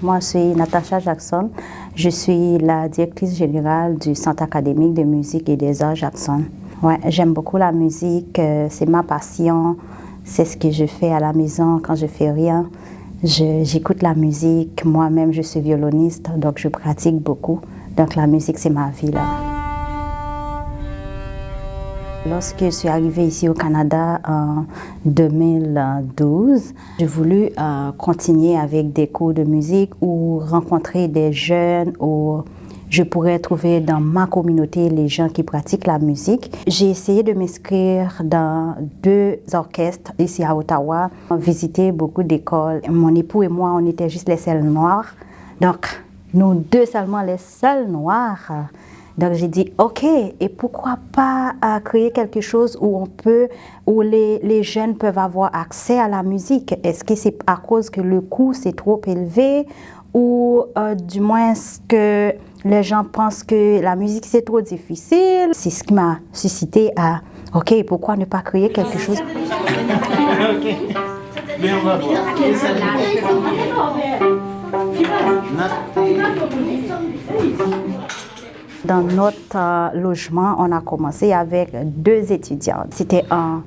Moi, je suis Natacha Jackson. Je suis la directrice générale du Centre académique de musique et des arts Jackson. Ouais, j'aime beaucoup la musique, c'est ma passion. C'est ce que je fais à la maison quand je fais rien. J'écoute la musique. Moi-même, je suis violoniste, donc je pratique beaucoup. Donc la musique, c'est ma vie là. Lorsque je suis arrivée ici au Canada en 2012, j'ai voulu continuer avec des cours de musique ou rencontrer des jeunes où je pourrais trouver dans ma communauté les gens qui pratiquent la musique. J'ai essayé de m'inscrire dans 2 orchestres ici à Ottawa. On a visité beaucoup d'écoles. Mon époux et moi, on était juste les seuls noirs. Donc, nous 2 seulement les seuls noirs. Donc j'ai dit, ok, et pourquoi pas créer quelque chose où les jeunes peuvent avoir accès à la musique? Est-ce que c'est à cause que le coût c'est trop élevé ou du moins que les gens pensent que la musique c'est trop difficile? C'est ce qui m'a suscité à, ok, pourquoi ne pas créer quelque chose? Mais on va voir. Dans notre logement, on a commencé avec 2 étudiants. C'était en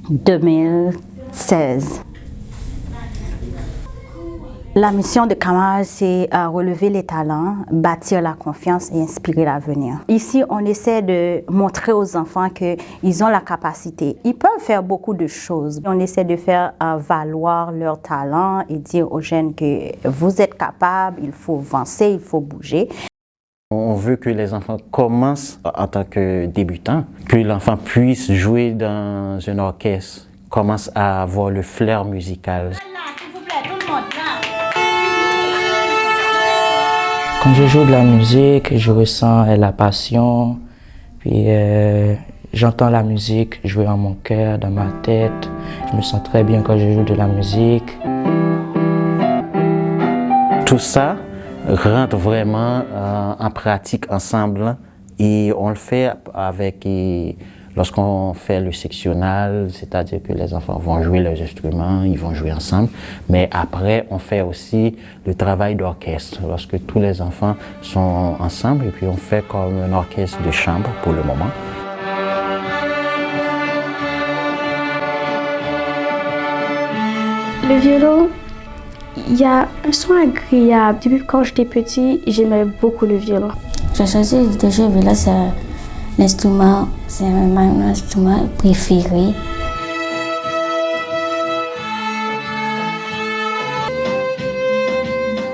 2016. La mission de Kamal, c'est relever les talents, bâtir la confiance et inspirer l'avenir. Ici, on essaie de montrer aux enfants qu'ils ont la capacité. Ils peuvent faire beaucoup de choses. On essaie de faire valoir leurs talents et dire aux jeunes que vous êtes capables, il faut avancer, il faut bouger. On veut que les enfants commencent en tant que débutants, que l'enfant puisse jouer dans un orchestre, commence à avoir le flair musical. Quand je joue de la musique, je ressens la passion, puis j'entends la musique jouer en mon cœur, dans ma tête. Je me sens très bien quand je joue de la musique. Tout ça rentre vraiment en pratique ensemble et on le fait avec, lorsqu'on fait le sectionnal, c'est-à-dire que les enfants vont jouer leurs instruments, ils vont jouer ensemble, mais après on fait aussi le travail d'orchestre, lorsque tous les enfants sont ensemble et puis on fait comme un orchestre de chambre pour le moment. Le violon, il y a un son agréable. Depuis quand j'étais petit, j'aimais beaucoup le violon. J'ai choisi de jouer le violon, c'est mon instrument préféré.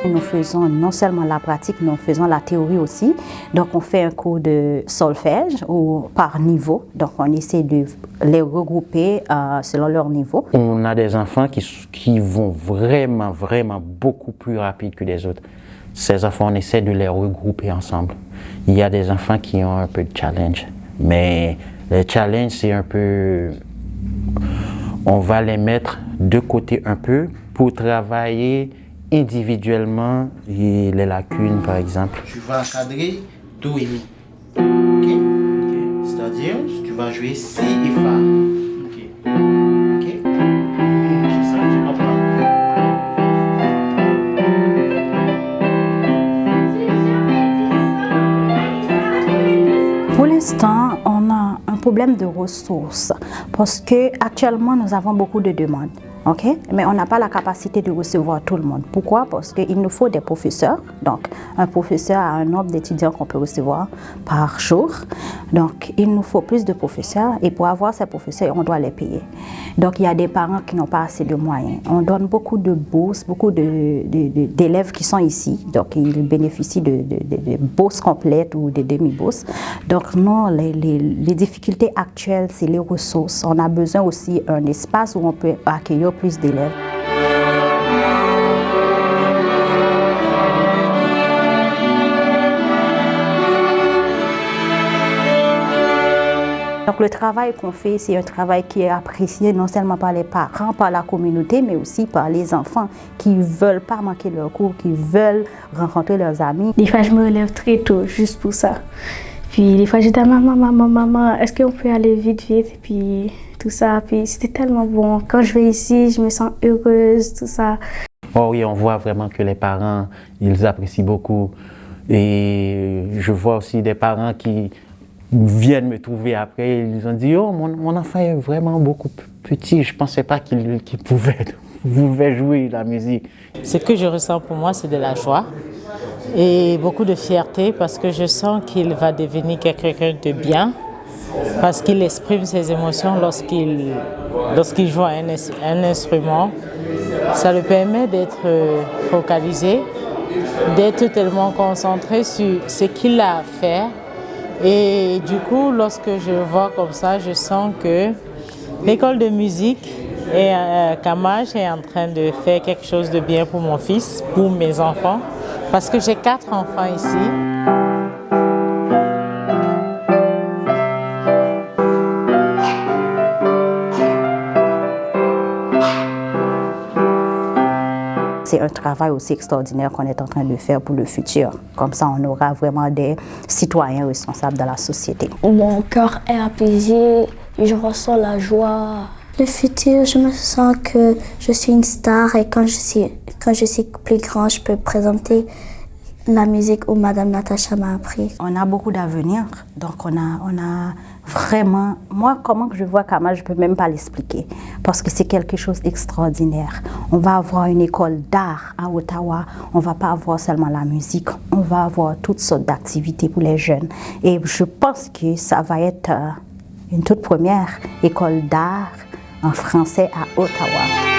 Nous faisons non seulement la pratique, nous faisons la théorie aussi. Donc on fait un cours de solfège ou par niveau. Donc on essaie de les regrouper selon leur niveau. On a des enfants qui vont vraiment beaucoup plus rapide que les autres. Ces enfants, on essaie de les regrouper ensemble. Il y a des enfants qui ont un peu de challenge. Mais le challenge, c'est un peu... On va les mettre de côté un peu pour travailler individuellement les lacunes, par exemple. Tu vas encadrer Do et Mi. Ok? C'est-à-dire, tu vas jouer Si et Fa. Ok? Ok? C'est ça, tu comprends? Pour l'instant, on a un problème de ressources parce que actuellement nous avons beaucoup de demandes. Okay? Mais on n'a pas la capacité de recevoir tout le monde. Pourquoi? Parce qu'il nous faut des professeurs. Donc, un professeur a un nombre d'étudiants qu'on peut recevoir par jour. Donc, il nous faut plus de professeurs. Et pour avoir ces professeurs, on doit les payer. Donc, il y a des parents qui n'ont pas assez de moyens. On donne beaucoup de bourses, beaucoup d'élèves qui sont ici. Donc, ils bénéficient de bourses complètes ou de demi-bourses. Donc, nous, les difficultés actuelles, c'est les ressources. On a besoin aussi d'un espace où on peut accueillir plus d'élèves. Donc le travail qu'on fait, c'est un travail qui est apprécié non seulement par les parents, par la communauté, mais aussi par les enfants qui ne veulent pas manquer leurs cours, qui veulent rencontrer leurs amis. Des fois, je me relève très tôt, juste pour ça. Puis des fois, j'étais à maman, est-ce qu'on peut aller vite? Puis tout ça. Puis c'était tellement bon. Quand je vais ici, je me sens heureuse, tout ça. Oh oui, on voit vraiment que les parents, ils apprécient beaucoup. Et je vois aussi des parents qui viennent me trouver après, ils ont dit « Oh, mon enfant est vraiment beaucoup petit, je ne pensais pas qu'il pouvait jouer la musique. » Ce que je ressens pour moi, c'est de la joie et beaucoup de fierté parce que je sens qu'il va devenir quelqu'un de bien, parce qu'il exprime ses émotions lorsqu'il joue un instrument. Ça lui permet d'être focalisé, d'être tellement concentré sur ce qu'il a à faire. Et du coup, lorsque je vois comme ça, je sens que l'école de musique et Kamaj est en train de faire quelque chose de bien pour mon fils, pour mes enfants, parce que j'ai 4 enfants ici. C'est un travail aussi extraordinaire qu'on est en train de faire pour le futur. Comme ça, on aura vraiment des citoyens responsables dans la société. Mon cœur est apaisé et je ressens la joie. Le futur, je me sens que je suis une star et quand je suis plus grand, je peux présenter la musique où Madame Natacha m'a appris. On a beaucoup d'avenir, donc on a vraiment... Moi, comment je vois Kamaj, je ne peux même pas l'expliquer, parce que c'est quelque chose d'extraordinaire. On va avoir une école d'art à Ottawa, on ne va pas avoir seulement la musique, on va avoir toutes sortes d'activités pour les jeunes. Et je pense que ça va être une toute première école d'art en français à Ottawa.